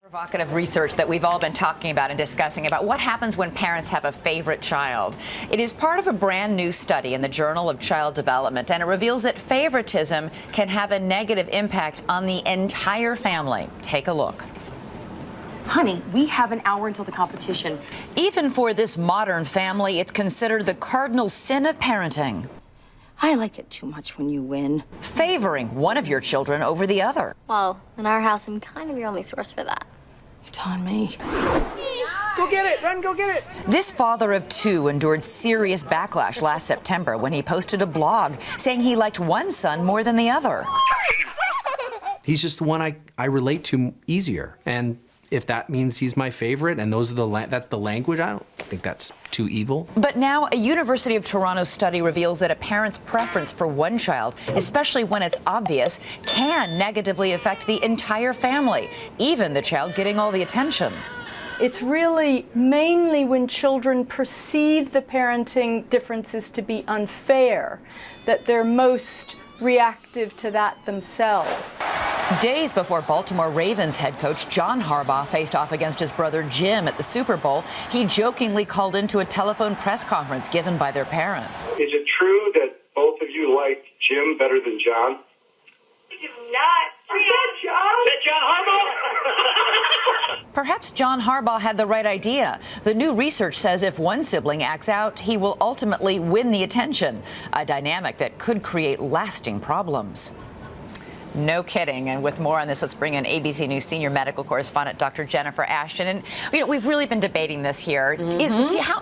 Provocative research that we've all been talking about and discussing about what happens when parents have a favorite child. It is part of a brand new study in the Journal of Child Development, and it reveals that favoritism can have a negative impact on the entire family. Take a look. Honey, we have an hour until the competition. Even for this modern family, it's considered the cardinal sin of parenting. I like it too much when you win. Favoring one of your children over the other. Well, in our house, I'm kind of your only source for that. You're telling me. Go get it, run, go get it. This father of two endured serious backlash last September when he posted a blog saying he liked one son more than the other. He's just the one I relate to easier. And if that means he's my favorite and those are that's the language, I don't think that's too evil. But now a University of Toronto study reveals that a parent's preference for one child, especially when it's obvious, can negatively affect the entire family, even the child getting all the attention. It's really mainly when children perceive the parenting differences to be unfair that they're most reactive to that themselves. Days before Baltimore Ravens head coach John Harbaugh faced off against his brother Jim at the Super Bowl, he jokingly called into a telephone press conference given by their parents. Is it true that both of you like Jim better than John? It is not. Is that John? Is that John Harbaugh? Perhaps John Harbaugh had the right idea. The new research says if one sibling acts out, he will ultimately win the attention, a dynamic that could create lasting problems. No kidding. And with more on this, let's bring in ABC News senior medical correspondent Dr. Jennifer Ashton. And we've really been debating this here.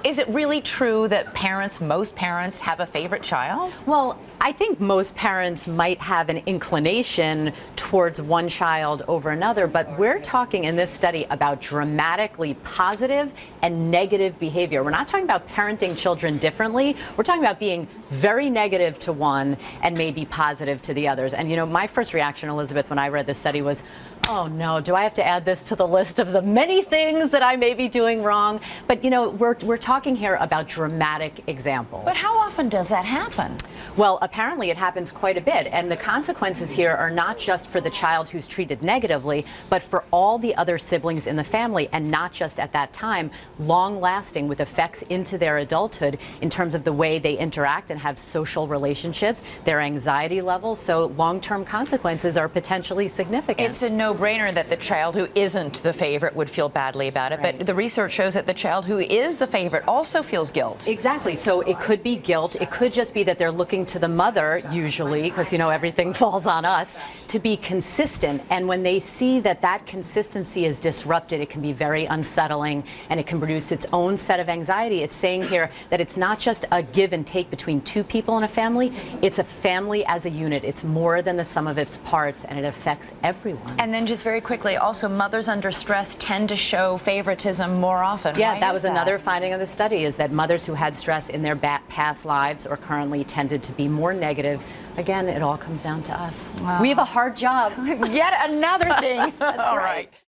Is it really true that most parents have a favorite child? Well, I think most parents might have an inclination towards one child over another, but we're talking in this study about dramatically positive and negative behavior. We're not talking about parenting children differently. We're talking about being very negative to one and maybe positive to the others. And my first reaction, Elizabeth, when I read this study was, oh no, do I have to add this to the list of the many things that I may be doing wrong? But we're talking here about dramatic examples. But how often does that happen? Well, apparently it happens quite a bit, and the consequences here are not just for the child who's treated negatively, but for all the other siblings in the family, and not just at that time, long-lasting with effects into their adulthood in terms of the way they interact and have social relationships, their anxiety levels, so long-term consequences are potentially significant. It's a no-brainer that the child who isn't the favorite would feel badly about it, Right. but the research shows that the child who is the favorite also feels guilt. Exactly. So it could be guilt. It could just be that they're looking to the mother, usually, because everything falls on us, to be consistent. And when they see that that consistency is disrupted, it can be very unsettling, and it can produce its own set of anxiety. It's saying here that it's not just a give and take between two people in a family. It's a family as a unit. It's more than the sum of its parts, and it affects everyone. And then just very quickly, also mothers under stress tend to show favoritism more often. Yeah, Why that is was another finding of the study, is that mothers who had stress in their past lives or currently tended to be more negative. Again, it all comes down to us. Wow. We have a hard job. Yet another thing. That's All right.